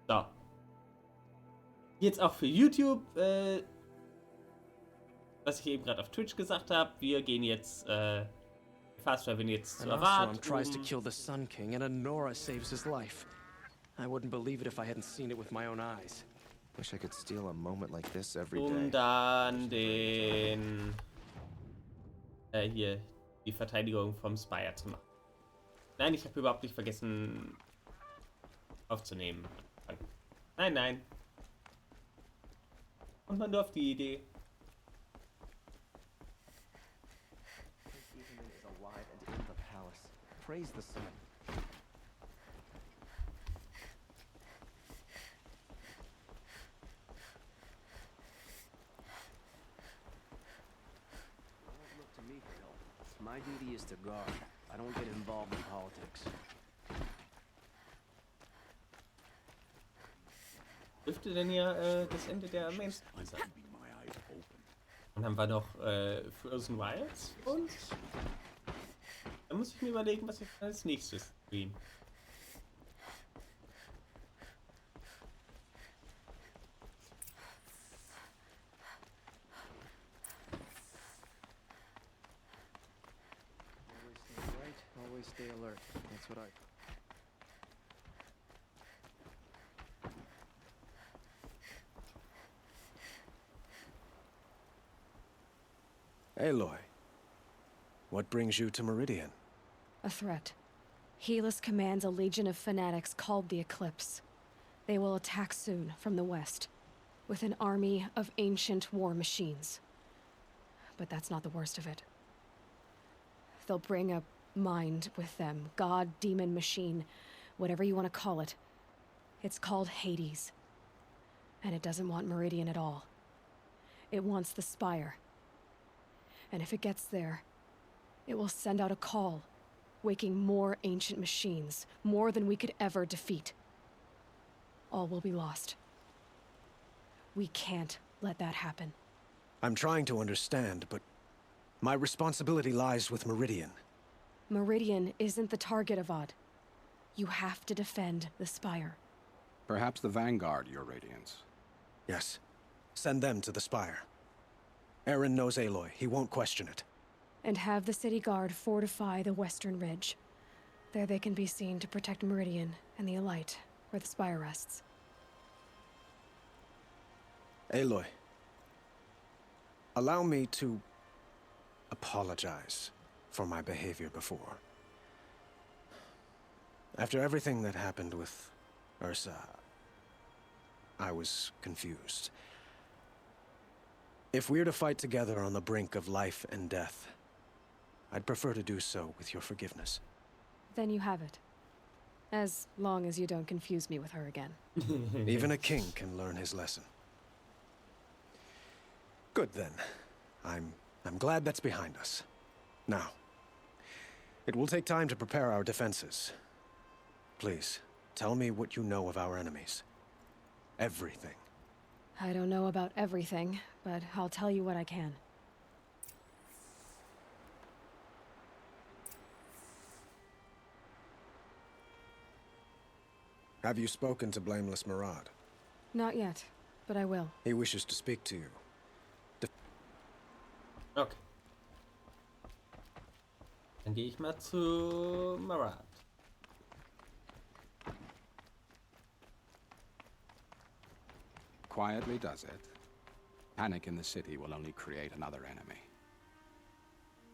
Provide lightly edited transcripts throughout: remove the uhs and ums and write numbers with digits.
So. Jetzt auch für YouTube, was ich eben gerade auf Twitch gesagt habe, wir gehen jetzt, Fast Travel jetzt zu Avad. Tries to kill the Sun King and Honora saves his life. I wouldn't believe it if I hadn't seen it with my own eyes. Wish I could steal a moment like this every day. Um dann den, hier, die Verteidigung vom Spire zu machen. Nein, ich habe überhaupt nicht vergessen aufzunehmen. Nein, nein. Kommt man nur auf die Idee. Is alive and in the palace. Praise the sun. Don't look to me for help. My duty is to guard. I don't get involved in politics. Dürfte denn ja das Ende der Main Story sein. Dann haben wir noch Frozen Wilds und dann muss ich mir überlegen, was ich als nächstes stream. Always stay bright, always stay alert. That's what I... Aloy, what brings you to Meridian? A threat. Helis commands a legion of fanatics called the Eclipse. They will attack soon from the west, with an army of ancient war machines. But that's not the worst of it. They'll bring a mind with them, god, demon, machine, whatever you want to call it. It's called Hades. And it doesn't want Meridian at all. It wants the Spire. And if it gets there, it will send out a call, waking more ancient machines, more than we could ever defeat. All will be lost. We can't let that happen. I'm trying to understand, but my responsibility lies with Meridian. Meridian isn't the target of Odd. You have to defend the Spire. Perhaps the Vanguard, Your Radiance. Yes. Send them to the Spire. Aaron knows Aloy. He won't question it. And have the city guard fortify the western ridge. There they can be seen to protect Meridian and the Elite, where the Spire rests. Aloy, allow me to apologize for my behavior before. After everything that happened with Ursa, I was confused. If we're to fight together on the brink of life and death, I'd prefer to do so with your forgiveness. Then you have it. As long as you don't confuse me with her again. Even a king can learn his lesson. Good then. I'm glad that's behind us. Now, it will take time to prepare our defenses. Please, tell me what you know of our enemies. Everything. I don't know about everything, but I'll tell you what I can. Have you spoken to Blameless Murad? Not yet, but I will. He wishes to speak to you. Okay. Dann gehe ich mal zu Murad. Quietly does it. Panic in the city will only create another enemy.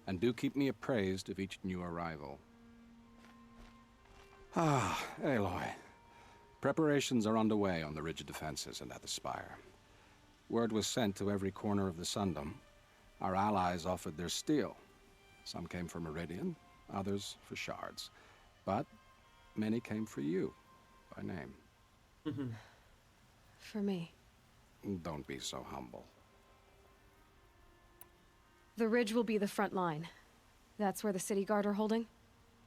And do keep me appraised of each new arrival. Ah, Aloy. Preparations are underway on the ridge defenses and at the Spire. Word was sent to every corner of the Sundom. Our allies offered their steel. Some came for Meridian, others for shards. But many came for you, by name. For me. Don't be so humble. The ridge will be the front line. That's where the city guard are holding?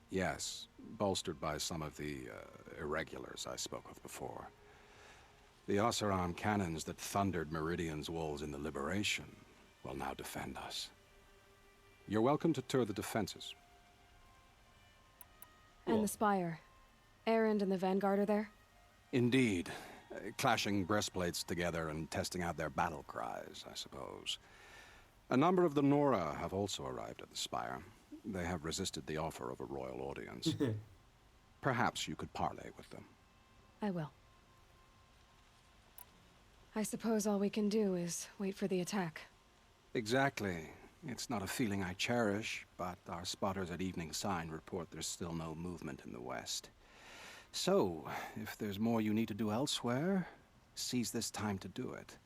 Yes, bolstered by some of the irregulars I spoke of before. The Oseram cannons that thundered Meridian's walls in the Liberation will now defend us. You're welcome to tour the defenses. And the Spire. Erend and the Vanguard are there? Indeed. Clashing breastplates together and testing out their battle cries, I suppose. A number of the Nora have also arrived at the Spire. They have resisted the offer of a royal audience. Perhaps you could parley with them. I will. I suppose all we can do is wait for the attack. Exactly. It's not a feeling I cherish, but our spotters at Evening Sign report there's still no movement in the west. So, if there's more you need to do elsewhere, seize this time to do it.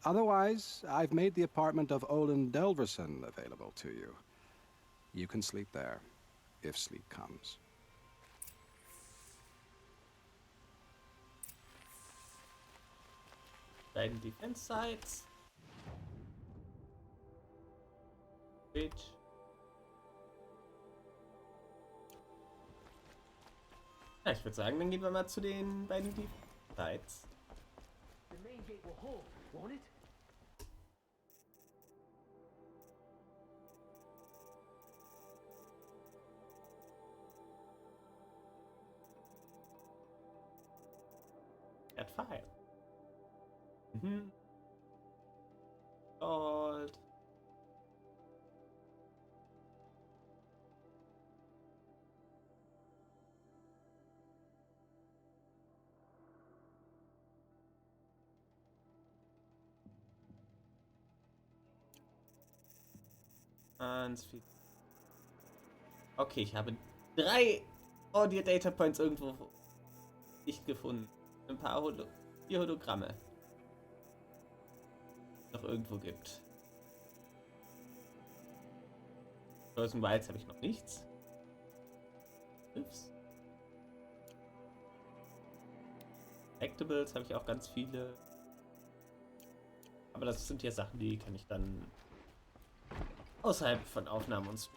Otherwise, I've made the apartment of Olin Delverson available to you. You can sleep there, if sleep comes. Beiden Defense Sites. Bridge. Ja, ich würde sagen, dann gehen wir mal zu den beiden Defense Sites. The main gate will hold, won't it? At fire. Gold. Okay, ich habe 3 Audio Data Points irgendwo nicht gefunden. Ein paar 4 Hologramme. Noch irgendwo gibt. Frozen Wilds habe ich noch nichts. Ups. Actables habe ich auch ganz viele. Aber das sind ja Sachen, die kann ich dann außerhalb von Aufnahmen uns.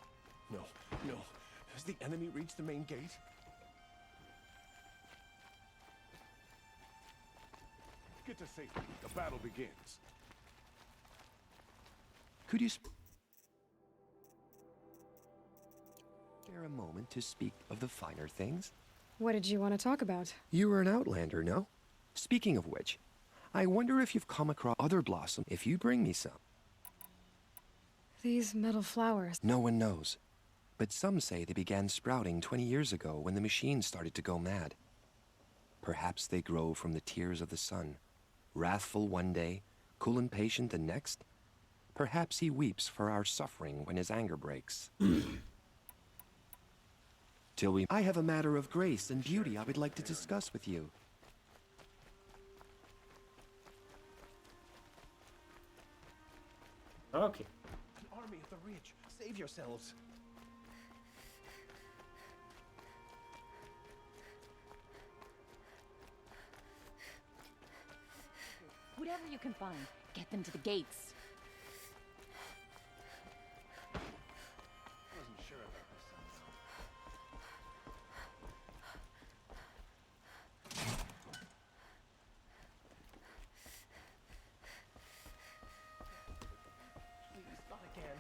No, no. Has the enemy reached the main gate? Get to safety. The battle begins. Could you spare a moment to speak of the finer things? What did you want to talk about? You were an outlander, no? Speaking of which, I wonder if you've come across other blossom if you bring me some. These metal flowers. No one knows. But some say they began sprouting 20 years ago when the machine started to go mad. Perhaps they grow from the tears of the sun. Wrathful one day, cool and patient the next. Perhaps he weeps for our suffering when his anger breaks. I have a matter of grace and beauty I would like to discuss with you. Okay. An army at the ridge. Save yourselves. Whatever you can find, get them to the gates. Wasn't sure about this. Please, not again.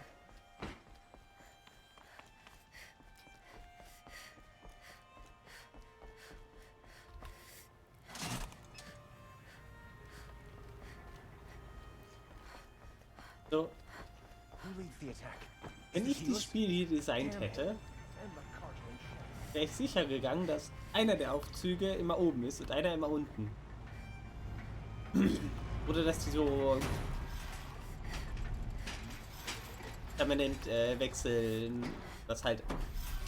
So, Who leads the attack? wenn ich das Spiel hier designt hätte, wäre ich sicher gegangen, dass einer der Aufzüge immer oben ist und einer immer unten. Oder dass die so permanent wechseln, dass halt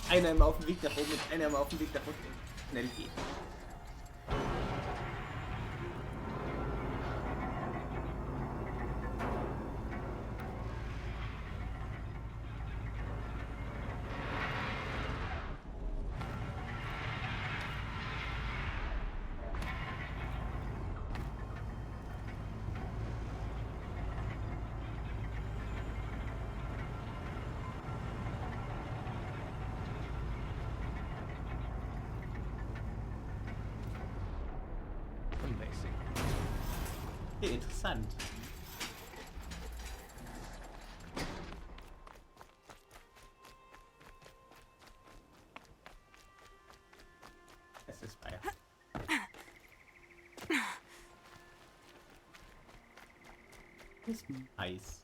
einer immer auf dem Weg nach oben und einer immer auf dem Weg nach unten schnell geht. Amazing. Okay, interessant. Es ist Feier. Ist Eis.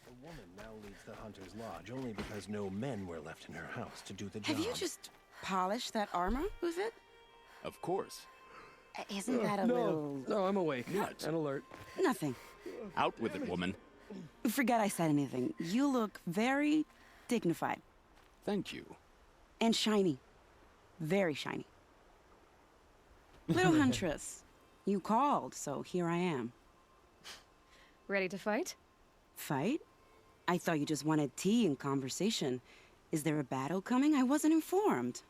The woman now leads the Hunter's Lodge only because no men were left in her house to do the job. Have you just polished that armor with it? Of course. Isn't that a little... No, I'm awake. What? And alert. Nothing. Out with it, woman. Forget I said anything. You look very dignified. Thank you. And shiny. Very shiny. Little Huntress, you called, so here I am. Ready to fight? Fight? I thought you just wanted tea and conversation. Is there a battle coming? I wasn't informed.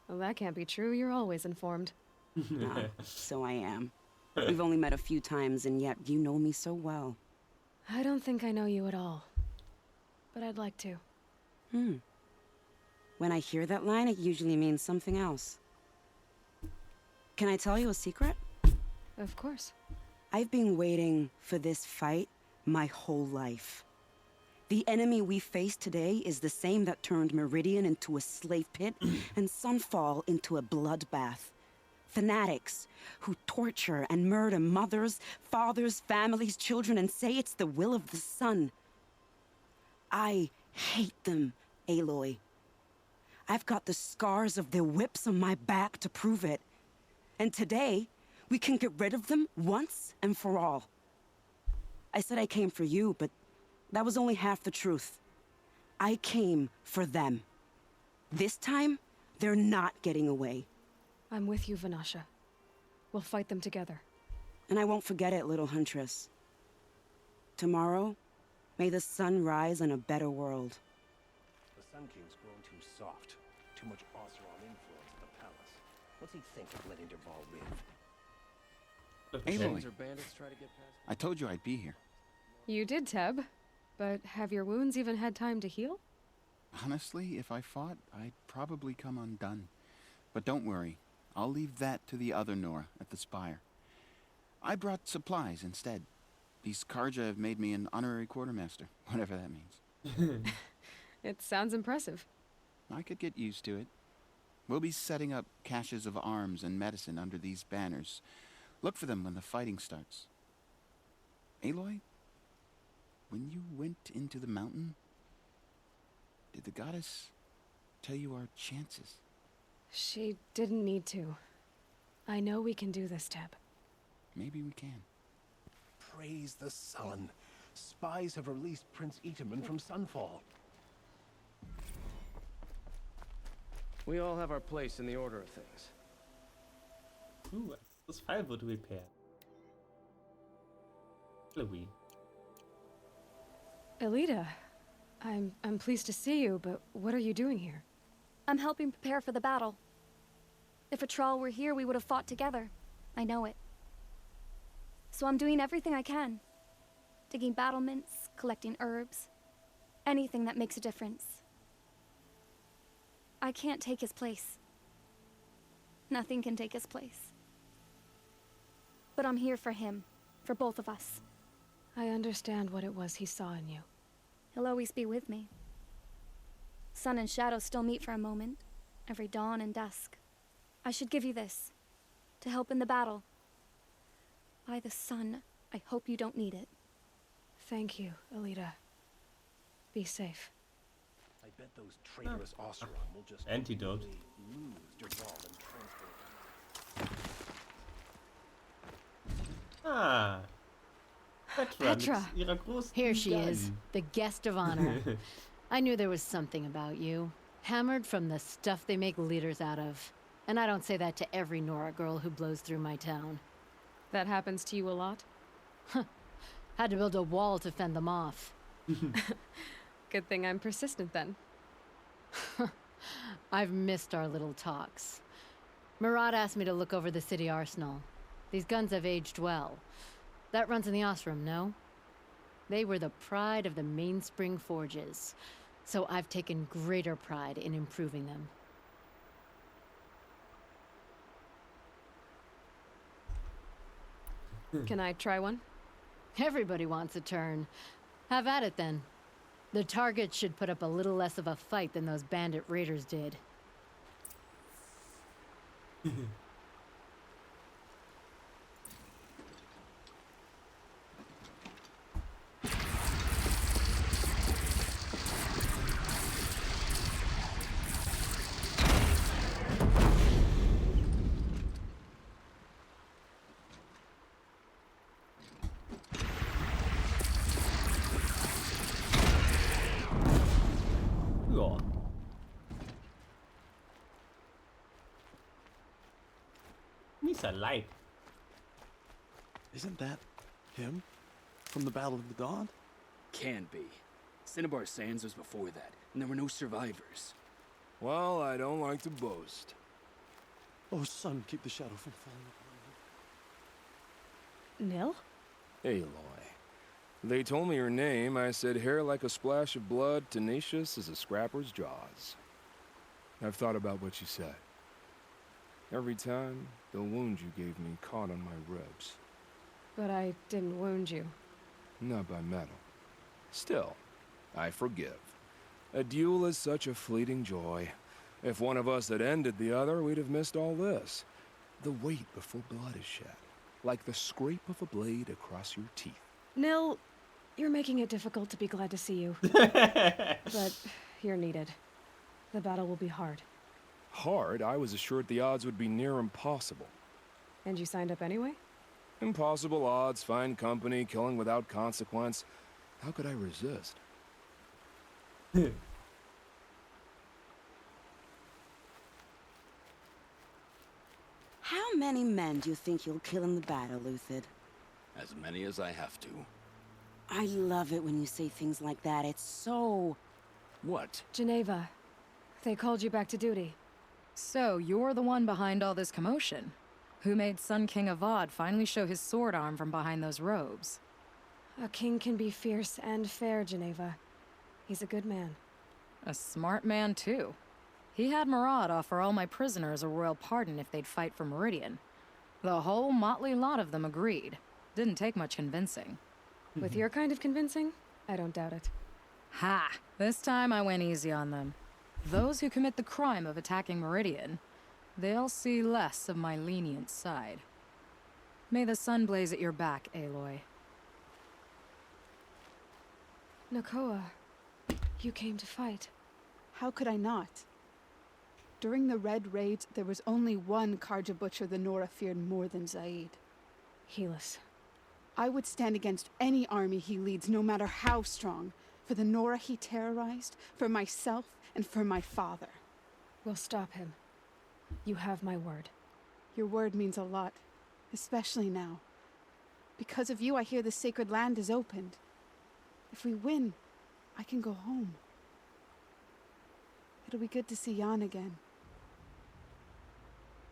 Well, that can't be true. You're always informed. Ah, so I am. We've only met a few times, and yet you know me so well. I don't think I know you at all. But I'd like to. When I hear that line, it usually means something else. Can I tell you a secret? Of course. I've been waiting for this fight my whole life. The enemy we face today is the same that turned Meridian into a slave pit and Sunfall into a bloodbath. Fanatics who torture and murder mothers, fathers, families, children, and say it's the will of the sun. I hate them, Aloy. I've got the scars of their whips on my back to prove it. And today, we can get rid of them once and for all. I said I came for you, but that was only half the truth. I came for them. This time, they're not getting away. I'm with you, Vanasha. We'll fight them together. And I won't forget it, little Huntress. Tomorrow, may the sun rise in a better world. The Sun King's grown too soft. Too much Oseram influence at the palace. What's he think of letting Dervahl live? Aloy, Or bandits try to get past. I told you I'd be here. You did, Teb. But have your wounds even had time to heal? Honestly, if I fought, I'd probably come undone. But don't worry. I'll leave that to the other Nora at the Spire. I brought supplies instead. These Karja have made me an honorary quartermaster, whatever that means. It sounds impressive. I could get used to it. We'll be setting up caches of arms and medicine under these banners. Look for them when the fighting starts. Aloy, when you went into the mountain, did the goddess tell you our chances? She didn't need to. I know we can do this, Teb. Maybe we can. Praise the sun. Spies have released Prince Itaman from Sunfall. We all have our place in the order of things. Das Pfeil wird repaired. Louis. Elita, I'm pleased to see you, but what are you doing here? I'm helping prepare for the battle. If Atral were here, we would have fought together. I know it. So I'm doing everything I can. Digging battlements, collecting herbs. Anything that makes a difference. I can't take his place. Nothing can take his place. But I'm here for him. For both of us. I understand what it was he saw in you. He'll always be with me. Sun and shadow still meet for a moment. Every dawn and dusk. I should give you this. To help in the battle. By the sun, I hope you don't need it. Thank you, Elita. Be safe. I bet those traitorous Oseram will just Antidote. lose Dervahl and transfer. Ah. Petra. Mit ihrer großen Here she Gun. is, the guest of honor. I knew there was something about you. Hammered from the stuff they make leaders out of. And I don't say that to every Nora girl who blows through my town. That happens to you a lot? Had to build a wall to fend them off. Good thing I'm persistent then. I've missed our little talks. Murad asked me to look over the city arsenal. These guns have aged well. That runs in the Osram, no? They were the pride of the Mainspring Forges, so I've taken greater pride in improving them. Can I try one? Everybody wants a turn. Have at it then. The target should put up a little less of a fight than those bandit raiders did. He's alive. Isn't that him? From the Battle of the Dawn? Can't be. Cinnabar Sands was before that, and there were no survivors. Well, I don't like to boast. Oh, son, keep the shadow from falling upon Nil? Aloy. They told me your name. I said hair like a splash of blood, tenacious as a scrapper's jaws. I've thought about what you said. Every time, the wound you gave me caught on my ribs. But I didn't wound you. Not by metal. Still, I forgive. A duel is such a fleeting joy. If one of us had ended the other, we'd have missed all this. The weight before blood is shed, like the scrape of a blade across your teeth. Nil, you're making it difficult to be glad to see you. But you're needed. The battle will be hard. Hard? I was assured the odds would be near impossible. And you signed up anyway? Impossible odds, fine company, killing without consequence. How could I resist? How many men do you think you'll kill in the battle, Luthid? As many as I have to. I love it when you say things like that. It's so... What? Geneva. They called you back to duty. So, you're the one behind all this commotion? Who made Sun King Avad finally show his sword arm from behind those robes? A king can be fierce and fair, Geneva. He's a good man. A smart man, too. He had Murad offer all my prisoners a royal pardon if they'd fight for Meridian. The whole motley lot of them agreed. Didn't take much convincing. With your kind of convincing, I don't doubt it. Ha! This time I went easy on them. Those who commit the crime of attacking Meridian, they'll see less of my lenient side. May the sun blaze at your back, Aloy. Nakoa, you came to fight. How could I not? During the Red Raids, there was only one Karja butcher the Nora feared more than Zaid. Helis. I would stand against any army he leads, no matter how strong. For the Nora he terrorized, for myself, and for my father. We'll stop him. You have my word. Your word means a lot, especially now. Because of you, I hear the sacred land is opened. If we win, I can go home. It'll be good to see Jan again.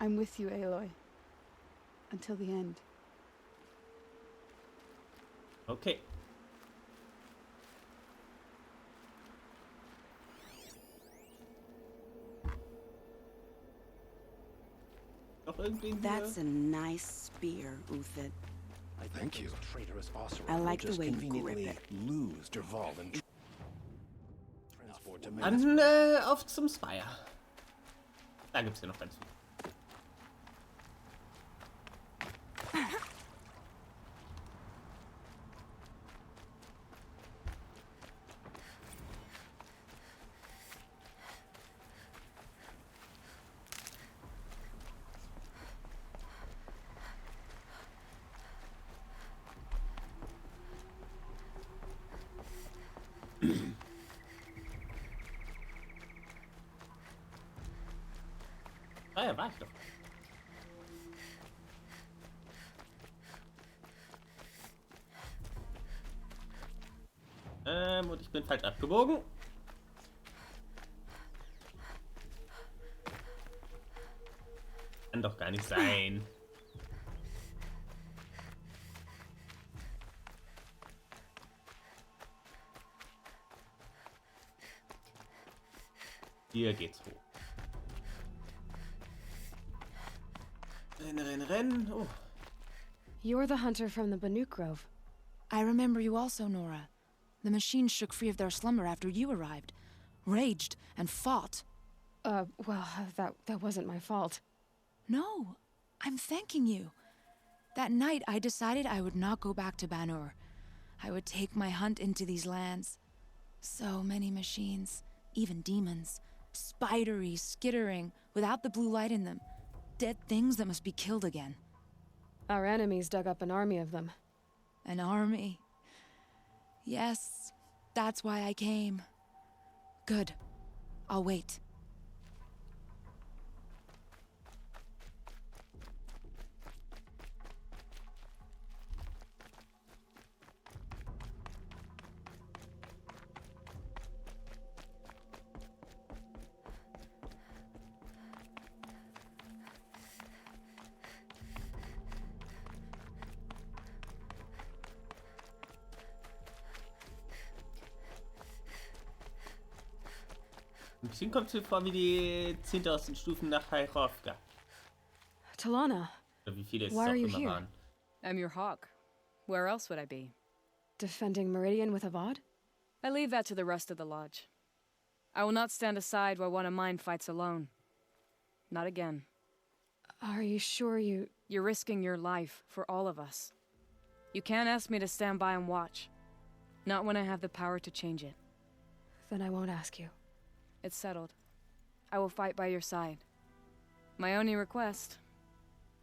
I'm with you, Aloy. Until the end. Okay. That's a nice spear, Uthid. Thank you. Traitorous Osira I like will just the way you conveniently grip it. lose Derval and transport to Dann auf zum Spire. Da gibt's ja noch ganz viel. Ah ja, war ich doch. Und ich bin falsch abgebogen. Kann doch gar nicht sein. Hier geht's hoch. Rennen. Oh. You're the hunter from the Banuk Grove. I remember you also, Nora. The machines shook free of their slumber after you arrived. Raged and fought. Well, that wasn't my fault. No, I'm thanking you. That night, I decided I would not go back to Banur. I would take my hunt into these lands. So many machines, even demons. Spidery, skittering, without the blue light in them. Dead things that must be killed again. Our enemies dug up an army of them. An army? Yes, that's why I came. Good. I'll wait. Ein bisschen kommt es mir vor wie die 10.000 Stufen nach Hyrofka. Talana, Oder wie viele es why auch are you immer here? waren. I'm your hawk. Where else would I be? Defending Meridian with Avad? I leave that to the rest of the lodge. I will not stand aside while one of mine fights alone. Not again. Are you sure you... You're risking your life for all of us. You can't ask me to stand by and watch. Not when I have the power to change it. Then I won't ask you. It's settled. I will fight by your side. My only request...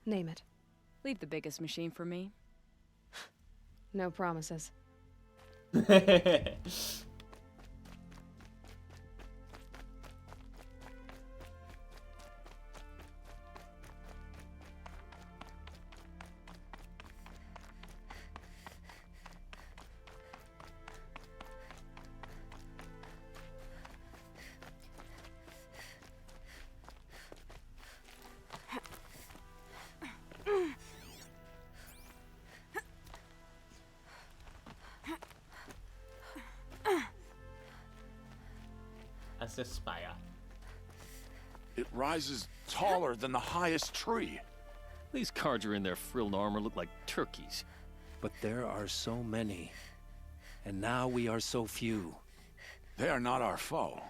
Name it. Leave the biggest machine for me. No promises. That's the spire. It rises taller than the highest tree. These Carja in their frilled armor look like turkeys. But there are so many. And now we are so few. They are not our foe.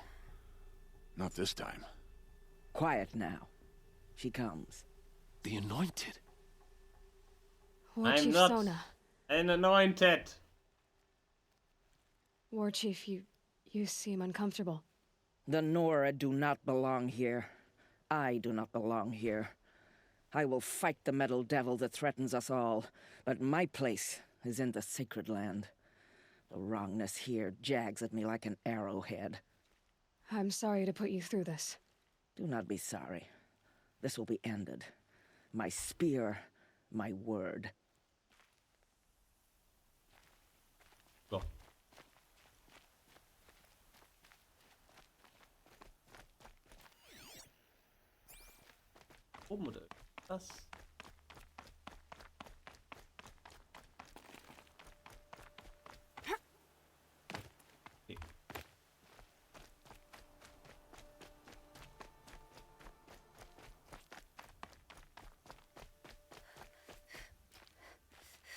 Not this time. Quiet now. She comes. The Anointed. War I'm Chief not Sona. an anointed. War Chief, you seem uncomfortable. The Nora do not belong here. I do not belong here. I will fight the metal devil that threatens us all, but my place is in the sacred land. The wrongness here jags at me like an arrowhead. I'm sorry to put you through this. Do not be sorry. This will be ended. My spear, my word. Go. Oben oder was? Okay.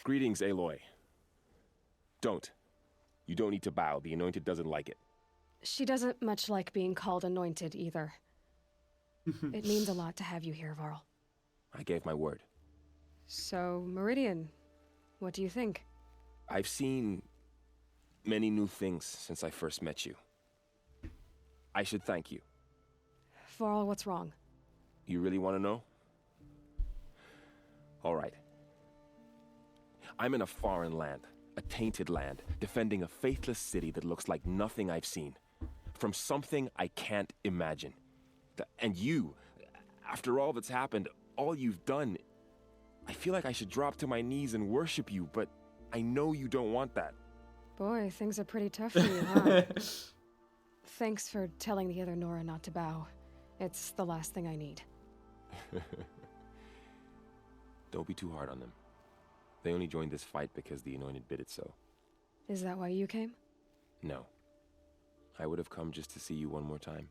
Greetings, Aloy. Don't. You don't need to bow. The Anointed doesn't like it. She doesn't much like being called anointed either. It means a lot to have you here, Varl. I gave my word. So, Meridian, what do you think? I've seen many new things since I first met you. I should thank you. Varl, what's wrong? You really want to know? All right. I'm in a foreign land, a tainted land, defending a faithless city that looks like nothing I've seen. From something I can't imagine. And you, after all that's happened, all you've done, I feel like I should drop to my knees and worship you, but I know you don't want that. Boy, things are pretty tough for you, huh? Thanks for telling the other Nora not to bow. It's the last thing I need. Don't be too hard on them. They only joined this fight because the Anointed bid it so. Is that why you came? No. I would have come just to see you one more time.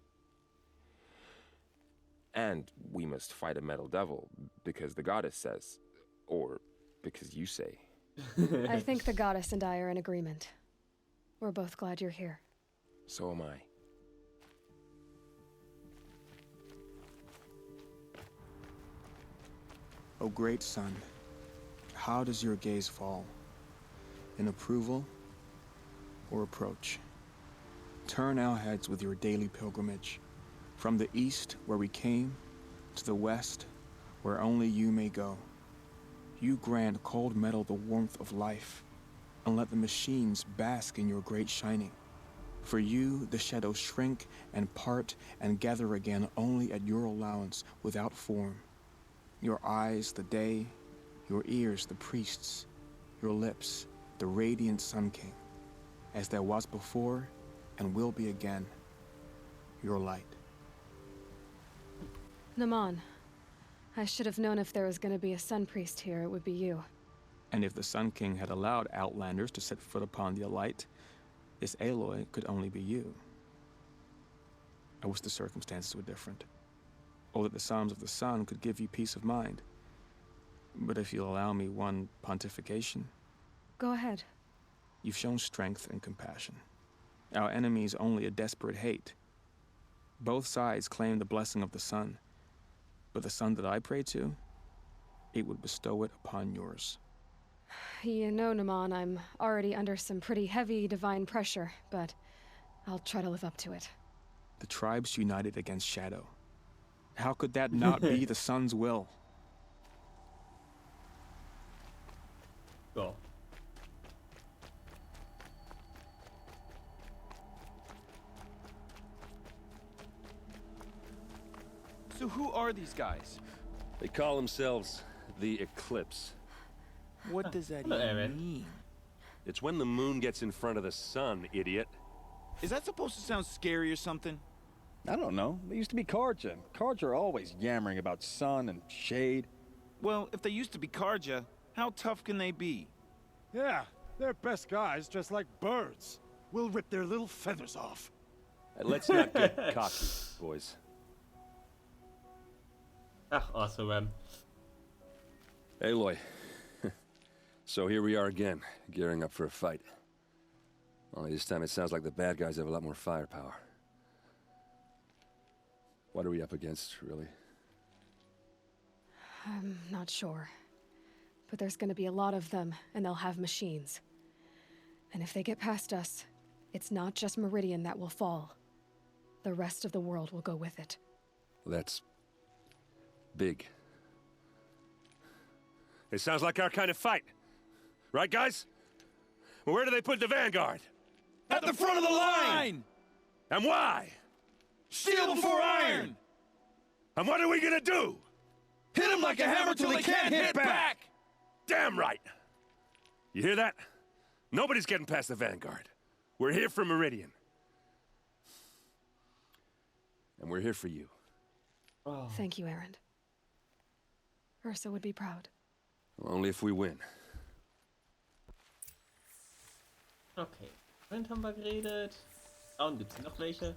And we must fight a metal devil, because the goddess says. Or because you say. I think the goddess and I are in agreement. We're both glad you're here. So am I. O great sun, how does your gaze fall? In approval or approach? Turn our heads with your daily pilgrimage. From the east, where we came, to the west, where only you may go. You grant cold metal the warmth of life, and let the machines bask in your great shining. For you, the shadows shrink and part and gather again only at your allowance without form. Your eyes, the day, your ears, the priests, your lips, the radiant Sun King, as there was before and will be again, your light. Naman, I should have known if there was going to be a Sun Priest here, it would be you. And if the Sun King had allowed Outlanders to set foot upon the Alight, this Aloy could only be you. I wish the circumstances were different, or that the Psalms of the Sun could give you peace of mind. But if you'll allow me one pontification... Go ahead. You've shown strength and compassion. Our enemy's only a desperate hate. Both sides claim the blessing of the sun, but the sun that I pray to, it would bestow it upon yours. You know, Naman, I'm already under some pretty heavy divine pressure, but I'll try to live up to it. The tribes united against Shadow. How could that not be the sun's will? Cool. So who are these guys? They call themselves the Eclipse. What does that Hello, even Aaron. mean? It's when the moon gets in front of the sun, idiot. Is that supposed to sound scary or something? I don't know. They used to be Karja. Karja are always yammering about sun and shade. Well, if they used to be Karja, how tough can they be? Yeah, they're best guys dressed like birds. We'll rip their little feathers off. Let's not get cocky, boys. Ach, awesome. Aloy. So here we are again, gearing up for a fight. Only this time it sounds like the bad guys have a lot more firepower. What are we up against, really? I'm not sure. But there's gonna be a lot of them, and they'll have machines. And if they get past us, it's not just Meridian that will fall. The rest of the world will go with it. That's... big. It sounds like our kind of fight. Right, guys? Well, where do they put the vanguard? At the front of the line! And why? Steel before iron! And what are we gonna do? Hit him like a hammer till he can't hit back! Damn right! You hear that? Nobody's getting past the vanguard. We're here for Meridian. And we're here for you. Oh. Thank you, Aaron. Ursa would be proud. Well, only if we win. Okay. Wind haben wir geredet. Frauen gibt's noch welche?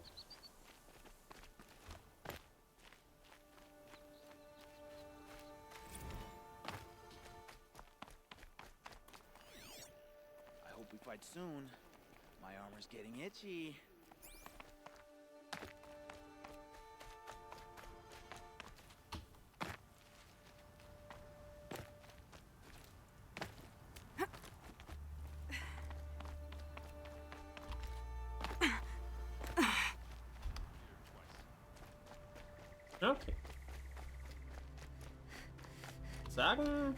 I hope we fight soon. My armor's getting itchy. Okay. Sagen.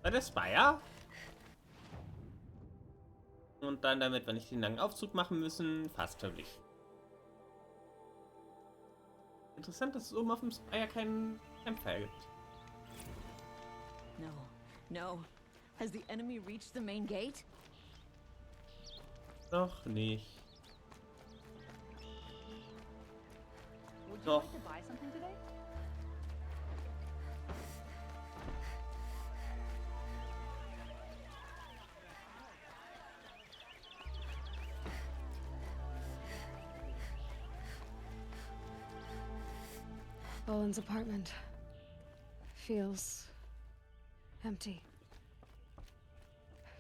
Bei der Spire. Und dann, damit wir nicht den langen Aufzug machen müssen, fast wirklich. Interessant, dass es oben auf dem Spire keinen Campfire gibt. No, no. Has the enemy reached the main gate? Noch nicht. Would you Doch. like to buy something today? Boland's apartment feels empty.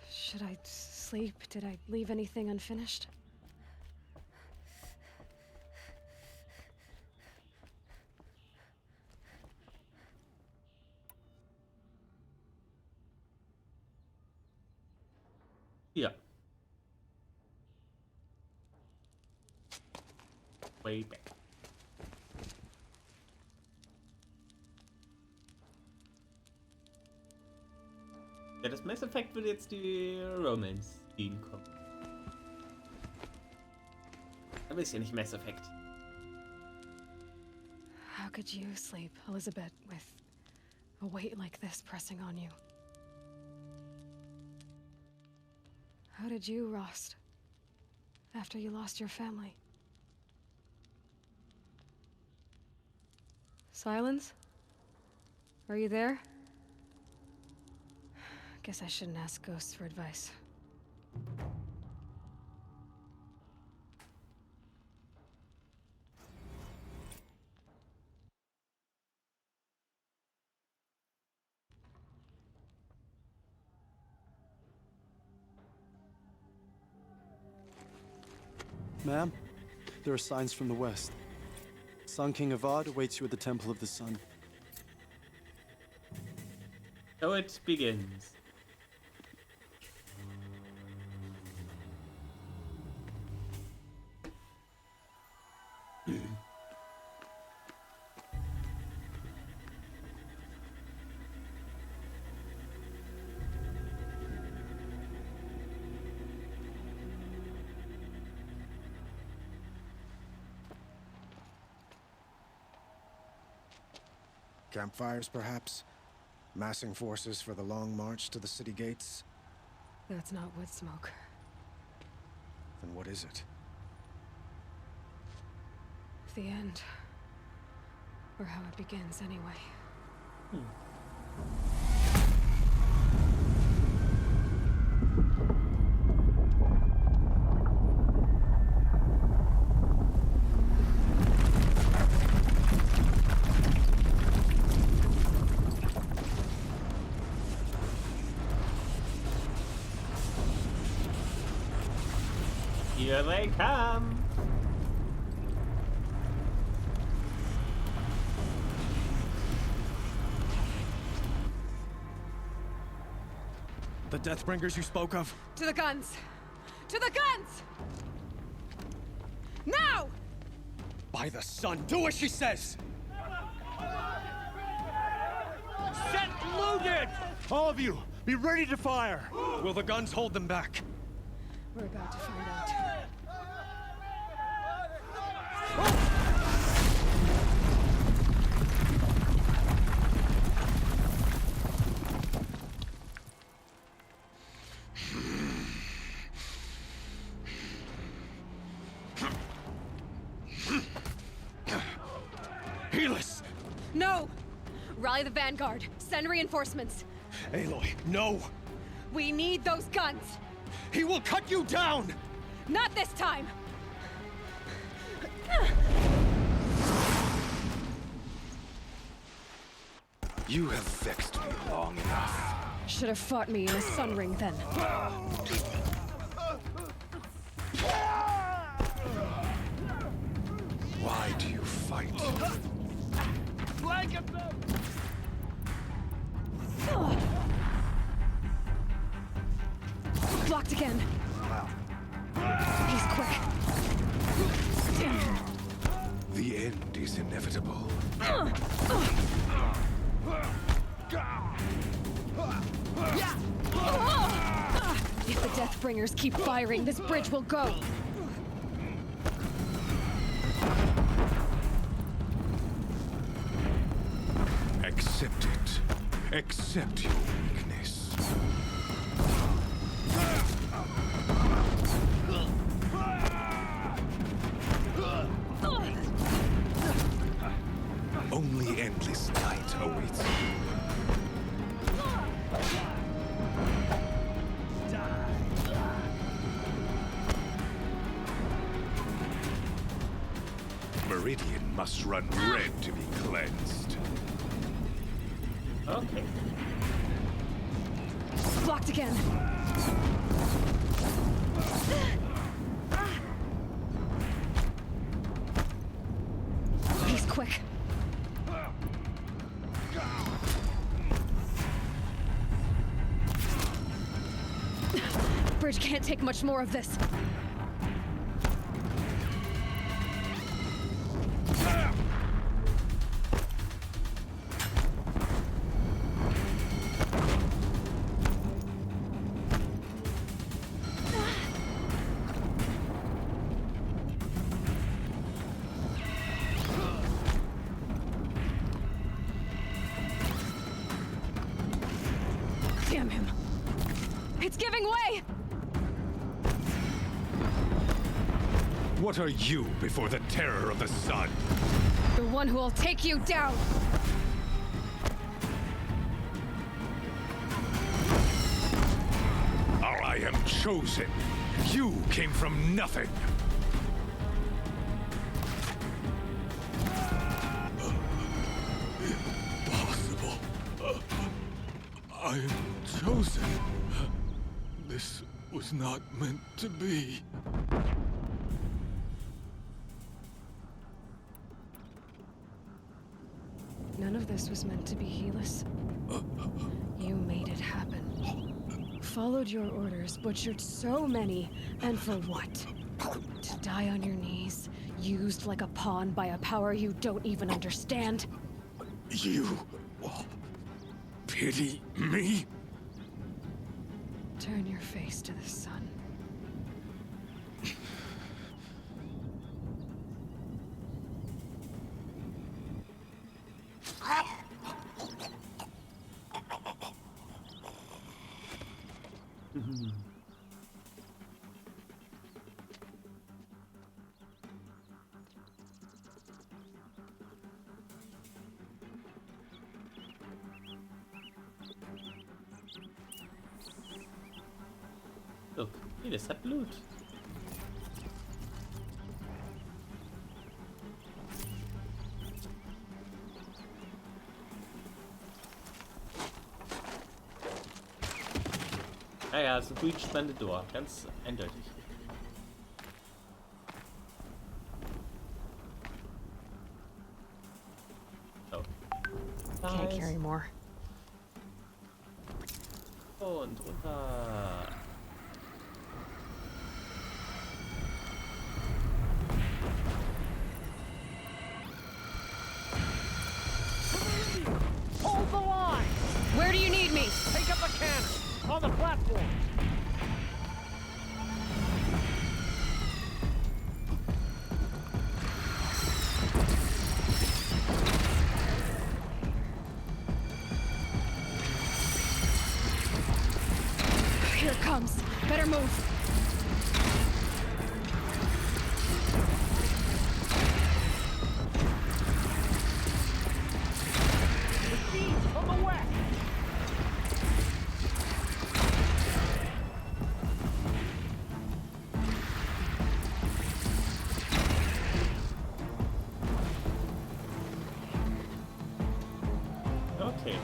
Should I sleep? Did I leave anything unfinished? Ja. Way back. Ja, das Mass Effect würde jetzt die Romance Scene kommen. Aber ist ja nicht Mass Effect. How could you sleep, Elizabeth, with a weight like this pressing on you? How did you, Rost, after you lost your family? Silence? Are you there? Guess I shouldn't ask ghosts for advice. Ma'am, there are signs from the west. Sun King Avad awaits you at the Temple of the Sun. So it begins. Campfires, perhaps? Massing forces for the long march to the city gates? That's not wood smoke. Then what is it? The end. Or how it begins, anyway. Here they come. The Deathbringers you spoke of? To the guns! To the guns! Now! By the sun, do as she says! Set loaded! All of you, be ready to fire! Will the guns hold them back? We're about to find out. Helis! No! Rally the vanguard. Send reinforcements. Aloy, no! We need those guns! He will cut you down! Not this time! You have vexed me long enough. Should have fought me in a sun ring then. Why do you fight? Blanket them! Blocked again. He's quick. The end is inevitable. If the Deathbringers keep firing, this bridge will go. Accept it. Accept your weakness. Only endless night awaits you. Meridian must run red to be cleansed. Okay. Blocked again. He's quick. Bridge can't take much more of this. Damn him. It's giving way! What are you before the terror of the sun? The one who will take you down! I am chosen. You came from nothing. Impossible. I am chosen. This was not meant to be. None of this was meant to be, Helis. You made it happen. Followed your orders, butchered so many, and for what? To die on your knees, used like a pawn by a power you don't even understand? You pity me? Turn your face to the sun. Look, Helis hat Blut. Ah ja, so breached man the door. Ganz eindeutig. So. Can't carry more. Und runter. Hold the line! Where do you need me? Take up a cannon! On the platform! Here it comes. Better move. From the west! Okay.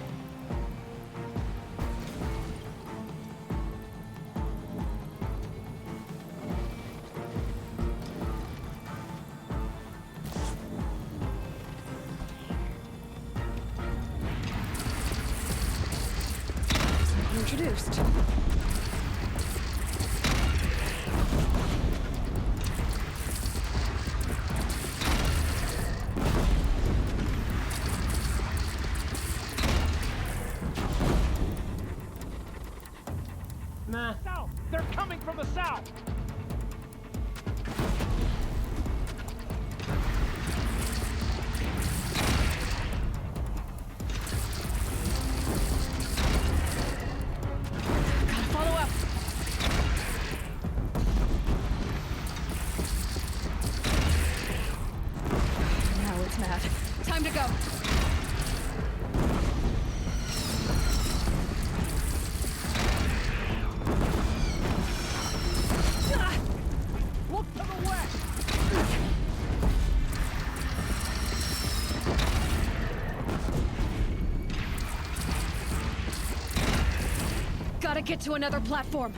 Introduced. Nah. South! They're coming from the south! Gotta follow up. Now it's mad. Time to go. Look to the west! Gotta get to another platform.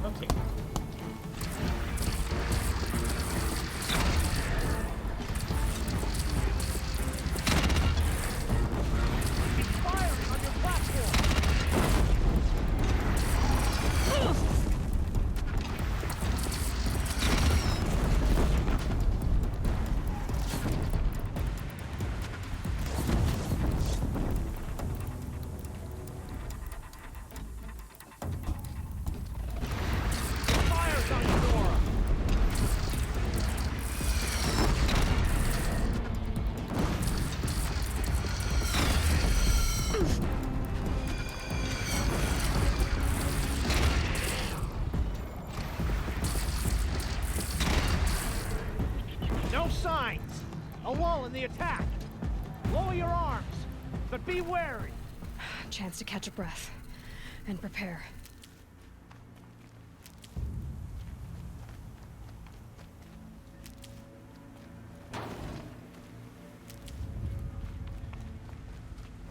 Okay. Firing on your platform! Fires on your door! No signs! A lull in the attack! Lower your arms, but be wary! Chance to catch a breath and prepare.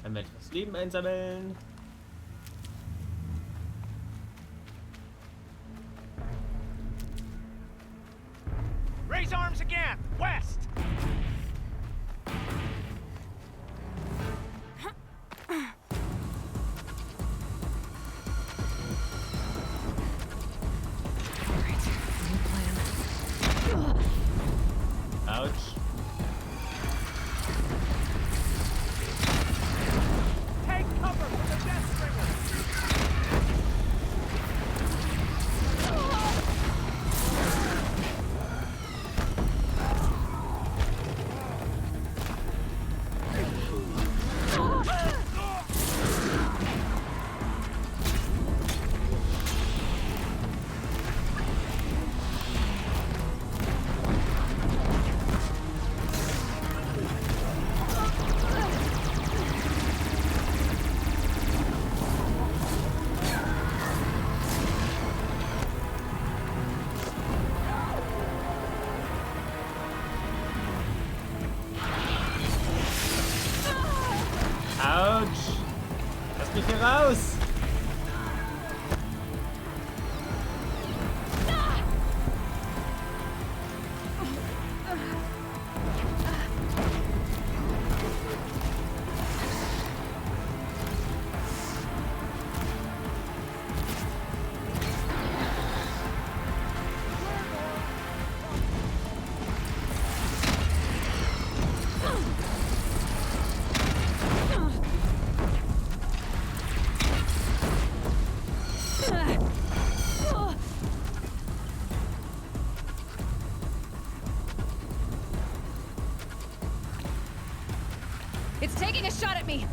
Einmal etwas Leben einsammeln. Raise arms again! West! Ouch. Take cover from the Deathbringer! Autsch! Lass mich hier raus! It's taking a shot at me!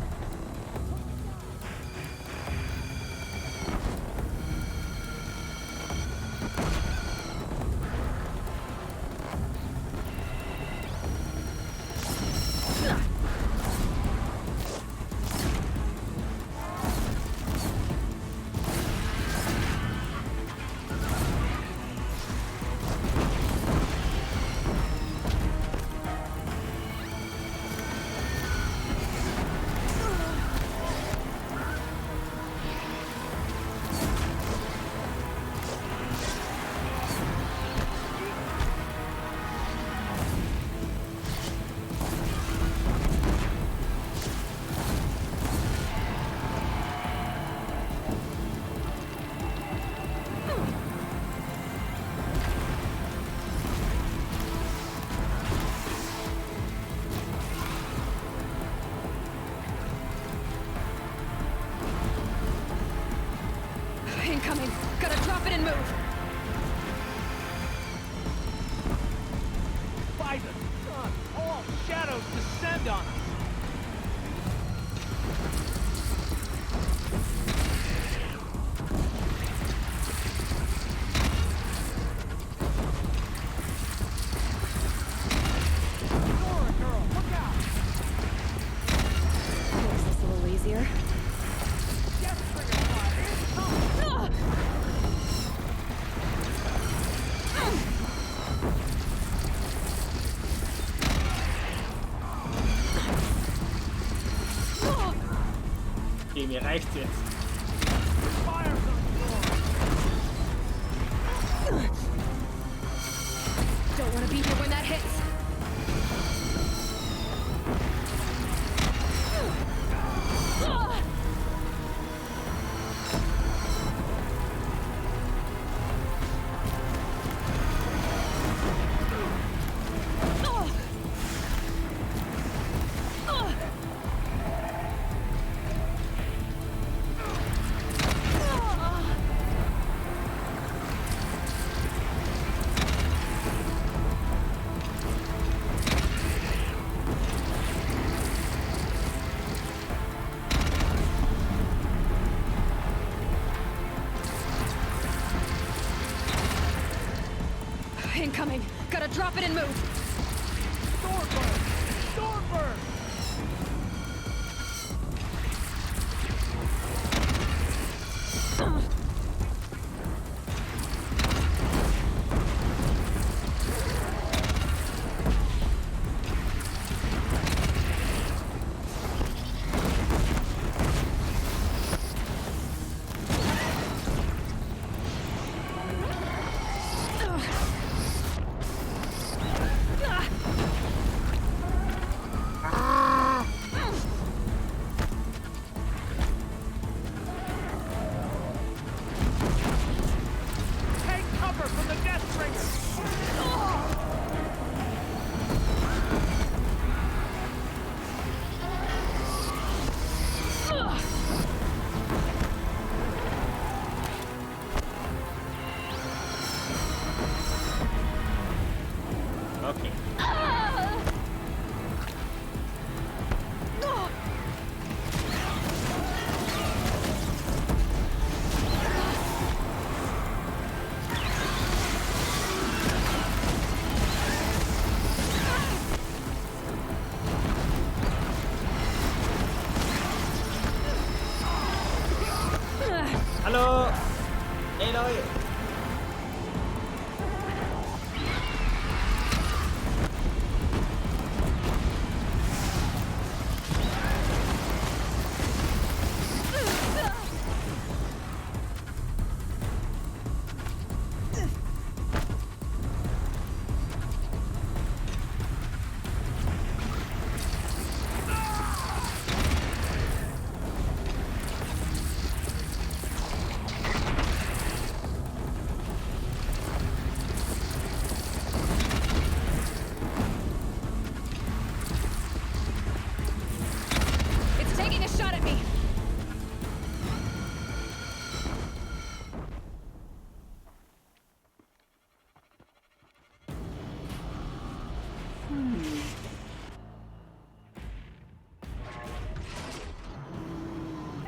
Incoming! Gotta drop it and move! By the sun, all shadows descend on us! Dora girl, look out! Makes this a little easier. Deathbringer fire incoming! Okay, mir reicht's jetzt. Fire's on the floor! Don't want to be here when that hits! Incoming! Gotta drop it and move! Stormbird! Stormbird! the death trigger! Okay. Hallo! Aloy! It's taking a shot at me.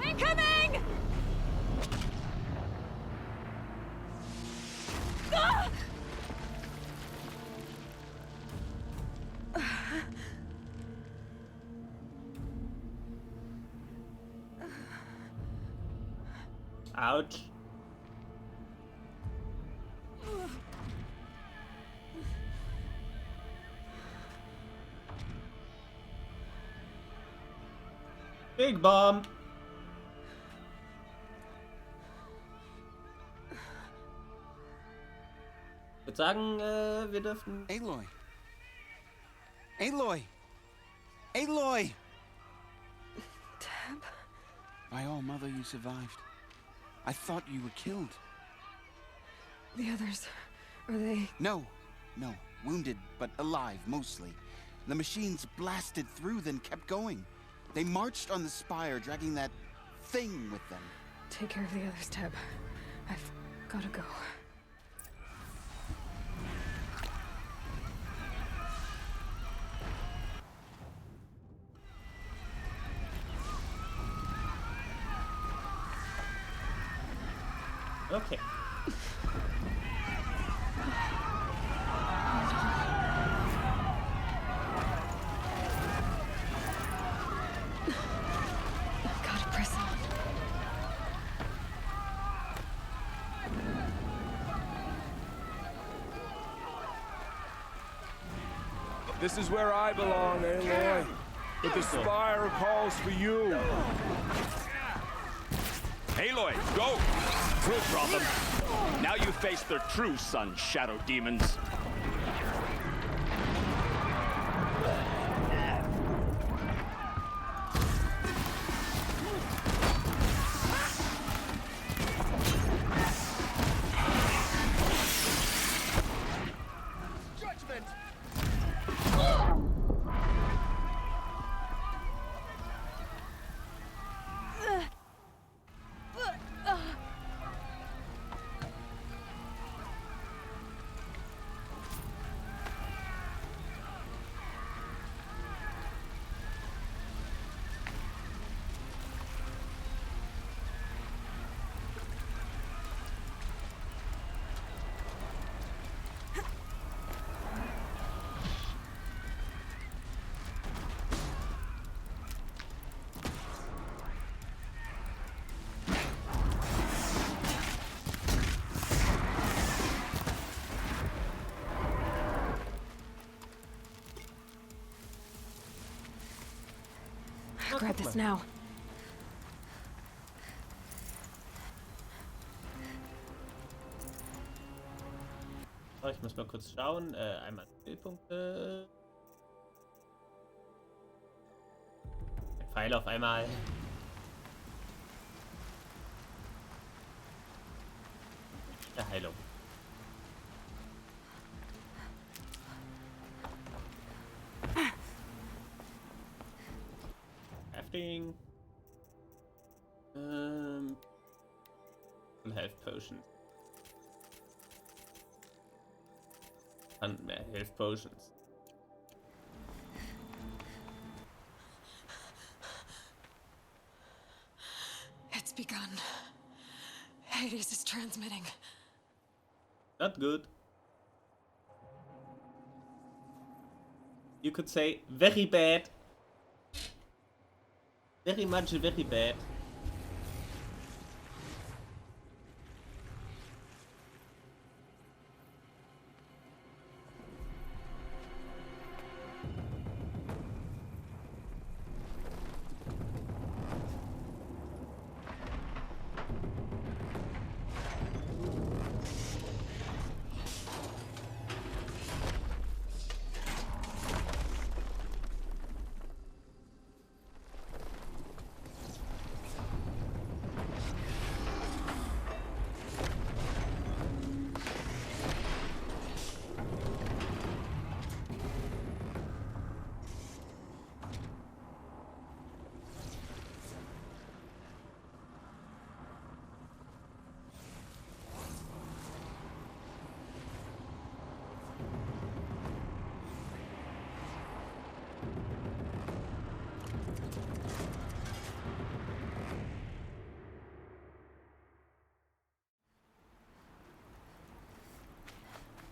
Incoming! Ah! Ouch. Big bomb. Ich würde sagen, wir dürfen... Aloy! Aloy! Aloy! Tab? My all mother, you survived. I thought you were killed. The others, are they... No, wounded, but alive, mostly. The machines blasted through, then kept going. They marched on the spire, dragging that thing with them. Take care of the others, Tab. I've gotta go. Okay. Gotta press on. This is where I belong, Aloy. But the spire calls for you. Aloy, go! We'll draw them. Now you face their true sun, shadow demons. Judgment! Grab this now. Oh, ich muss mal kurz schauen. Einmal Skillpunkte. Ein Pfeil auf einmal. Der Heilung. thing. Some health potions. And health potions. It's begun. Hades is transmitting. Not good. You could say very bad. Very much very bad.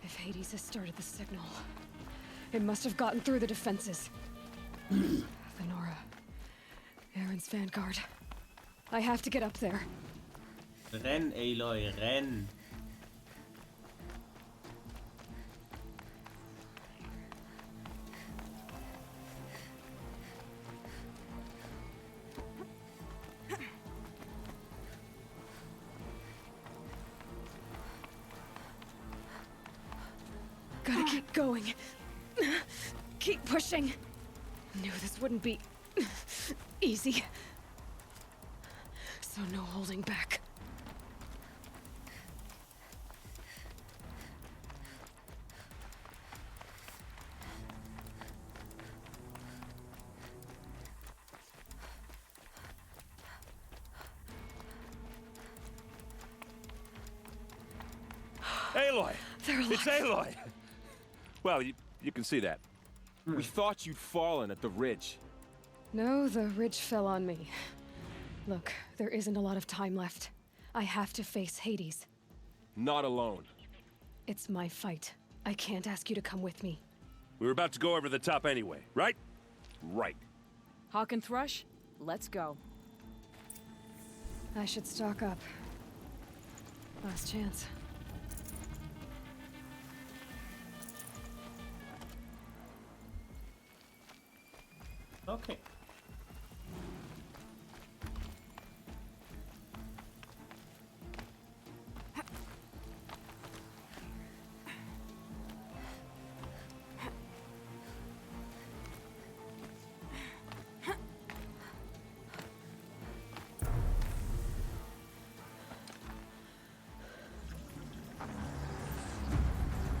If Hades has started the signal, it must have gotten through the defenses. Thenora. Aaron's vanguard. I have to get up there. Renn, Aloy, renn. Gotta keep going. Keep pushing. Knew this wouldn't be easy. So no holding back. Aloy! They're alive. It's Aloy! Well, you can see that. We thought you'd fallen at the ridge. No, the ridge fell on me. Look, there isn't a lot of time left. I have to face Hades. Not alone. It's my fight. I can't ask you to come with me. We were about to go over the top anyway, right? Right. Hawk and Thrush, let's go. I should stock up. Last chance. Okay.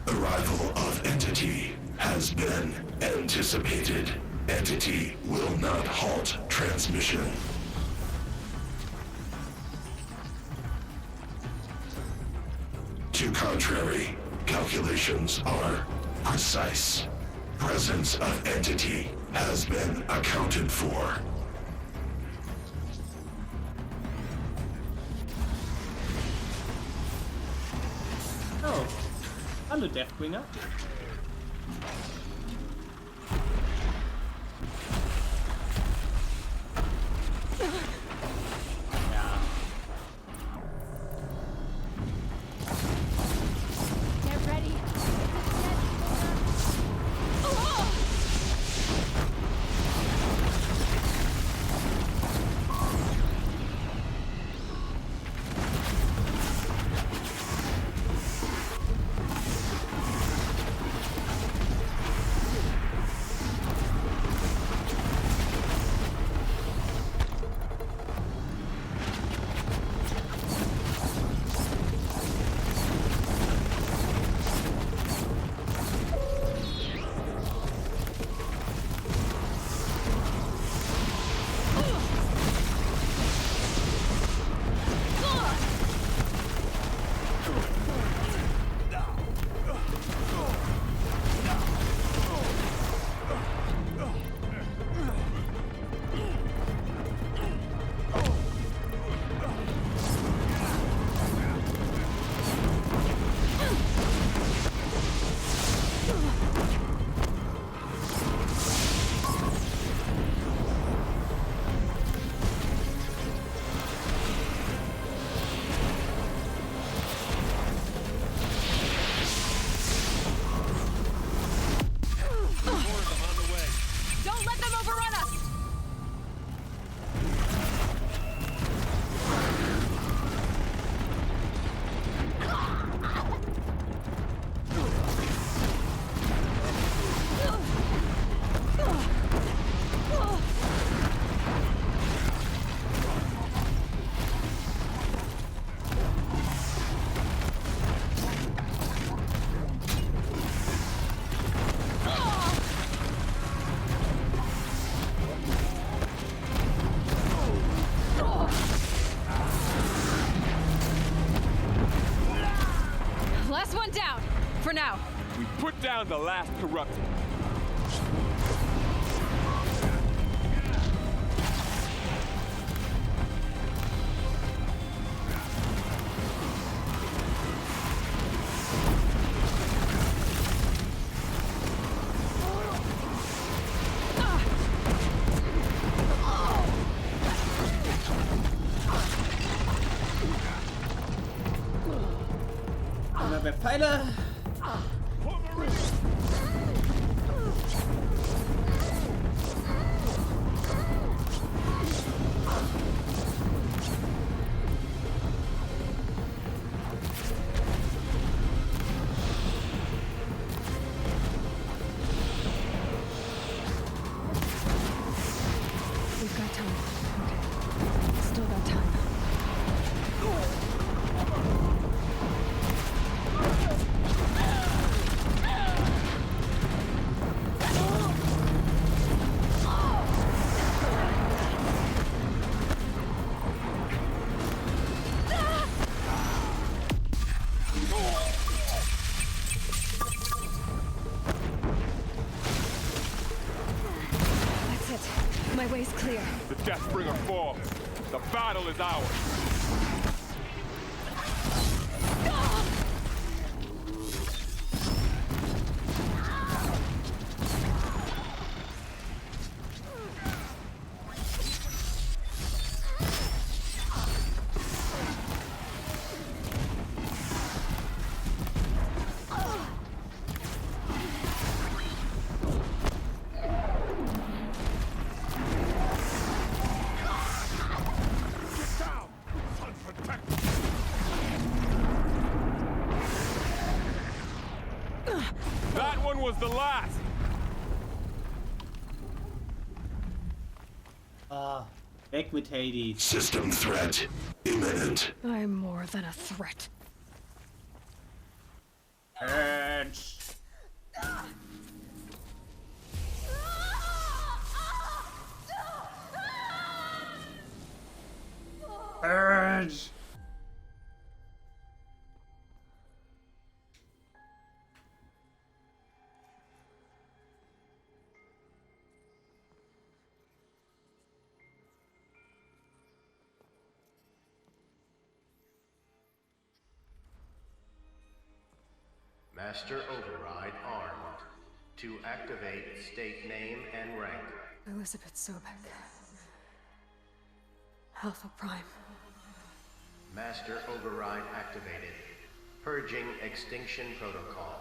Arrival of Entity has been anticipated. Entity will not halt transmission. To contrary, calculations are precise. Presence of Entity has been accounted for. Oh, hallo Deathbringer. Get ready. down! For now. We put down the last corrupted. Einmal mehr Pfeile. We've got time. Okay. Still got time. That's it. My way's clear. The Deathbringer falls. The battle is ours. That one was the last. Weg mit Hades. System threat imminent. I'm more than a threat. Purge. Purge. Master Override armed. To activate, state name and rank. Elizabeth Sobek. Alpha Prime. Master Override activated. Purging Extinction Protocol.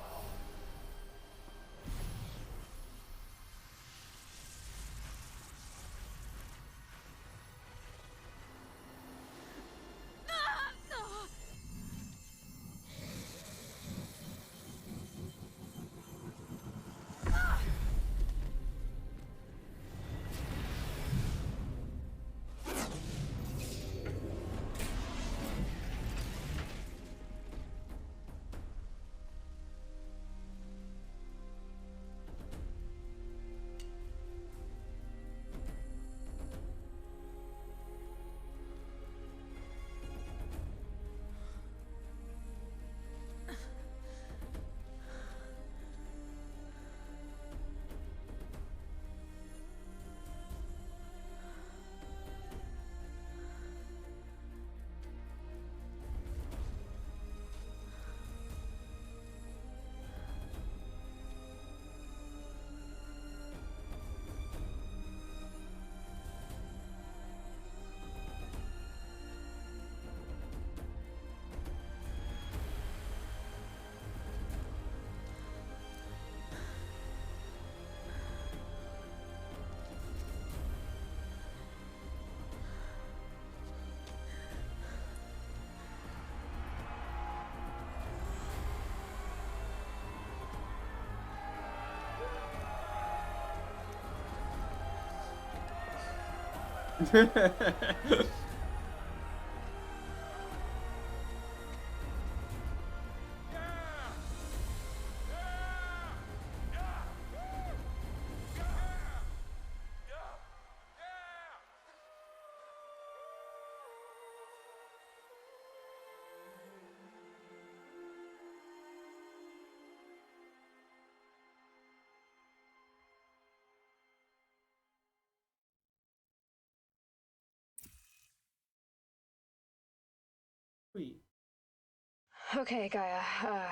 Okay, Gaia.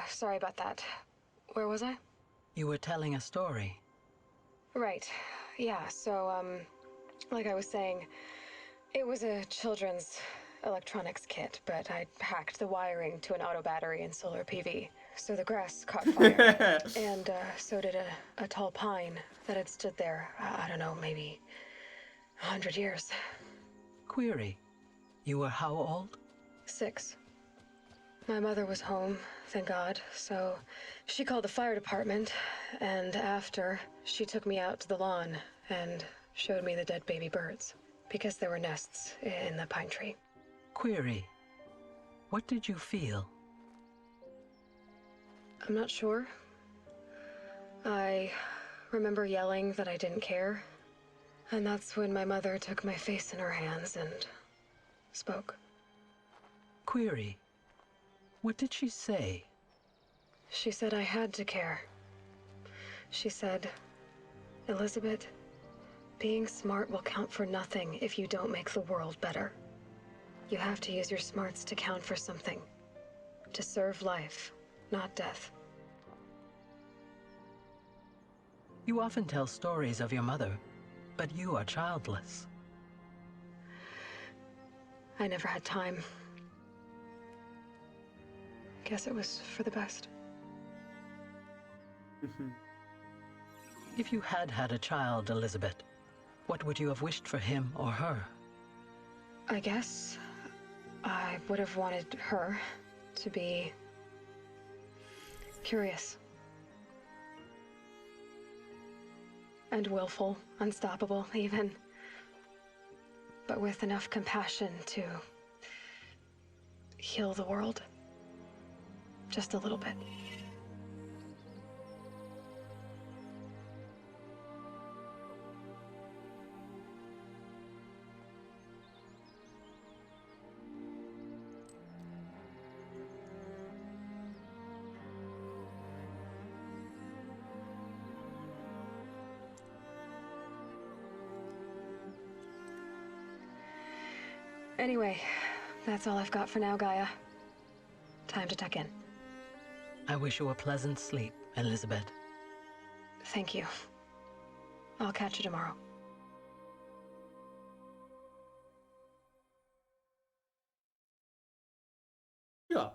Sorry about that. Where was I? You were telling a story. Right. Yeah, so, like I was saying, it was a children's electronics kit, but I hacked the wiring to an auto battery and solar PV. So the grass caught fire. And, so did a tall pine that had stood there, I don't know, maybe 100 years. Query. You were how old? 6. My mother was home, thank God, so she called the fire department, and after, she took me out to the lawn and showed me the dead baby birds, because there were nests in the pine tree. Query. What did you feel? I'm not sure. I remember yelling that I didn't care, and that's when my mother took my face in her hands and spoke. Query. What did she say? She said I had to care. She said, Elizabeth, being smart will count for nothing if you don't make the world better. You have to use your smarts to count for something. To serve life, not death. You often tell stories of your mother, but you are childless. I never had time. Guess it was for the best. If you had had a child, Elizabeth, what would you have wished for him or her? I guess I would have wanted her to be curious. And willful, unstoppable, even. But with enough compassion to heal the world. Just a little bit. Anyway, that's all I've got for now, Gaia. Time to tuck in. I wish you a pleasant sleep, Elizabeth. Thank you. I'll catch you tomorrow. Ja.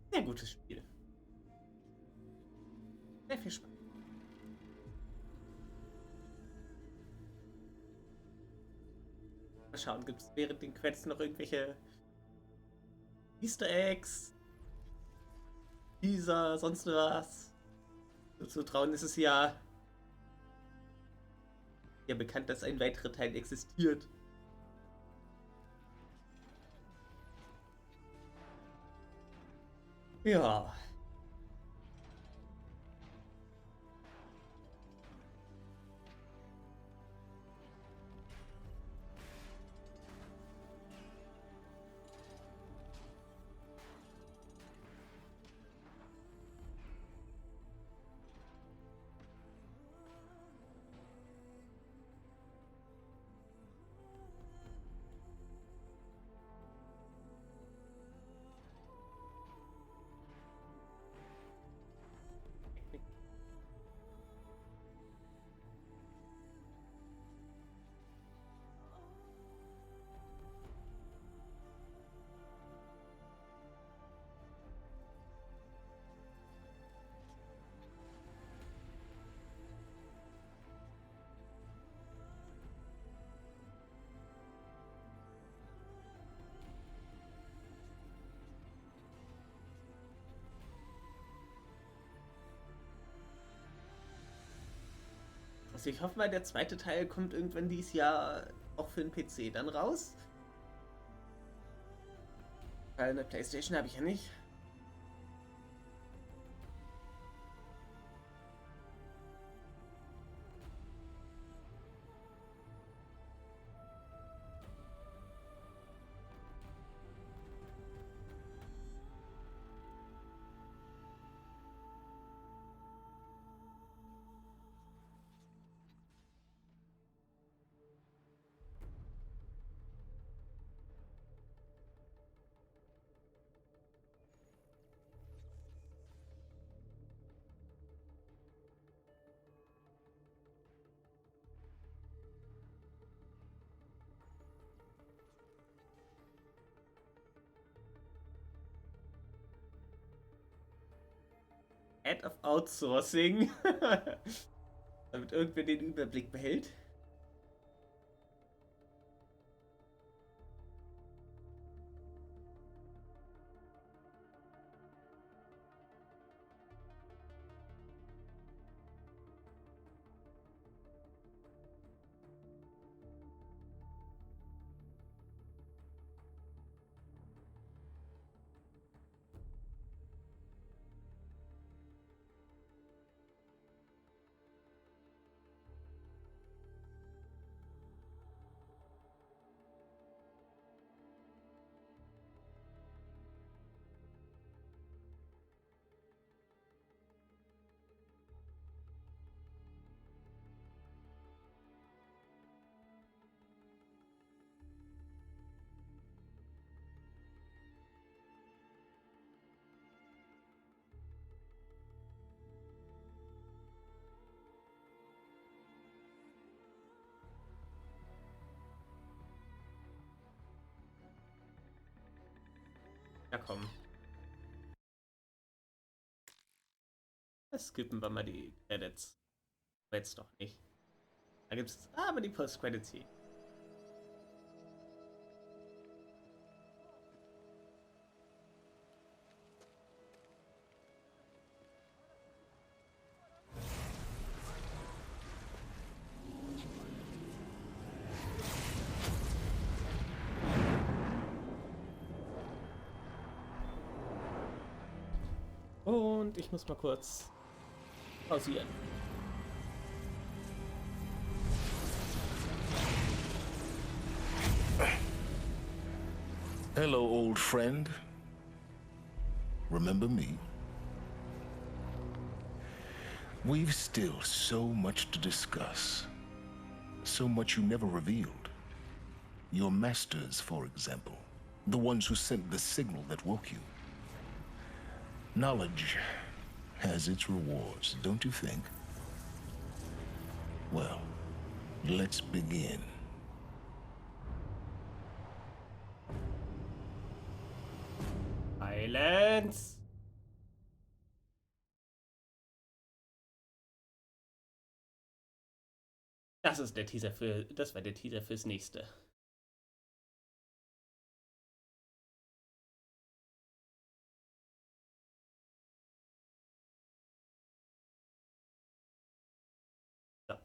Sehr gutes Spiel. Sehr viel Spaß. Mal schauen, gibt es während den Quests noch irgendwelche Easter Eggs, Teaser, sonst was? Zu trauen ist es ja bekannt, dass ein weiterer Teil existiert. Ja. Also ich hoffe mal, der zweite Teil kommt irgendwann dieses Jahr auch für den PC dann raus. Weil eine PlayStation habe ich ja nicht. Head of Outsourcing. Damit irgendwer den Überblick behält. Ja, komm. Skippen wir mal die Credits. Aber jetzt doch nicht. Da gibt es aber die Post-Credits hier. Und ich muss mal kurz pausieren. Hello, old friend. Remember me? We've still so much to discuss. So much you never revealed. Your masters, for example. The ones who sent the signal that woke you. Knowledge has its rewards, don't you think? Well, let's begin. Silence! Das ist der Teaser für. Das war der Teaser fürs nächste. So.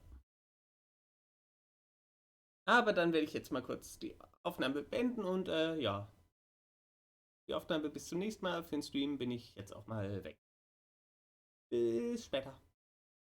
Aber dann werde ich jetzt mal kurz die Aufnahme beenden und ja. Die Aufnahme bis zum nächsten Mal. Für den Stream bin ich jetzt auch mal weg. Bis später.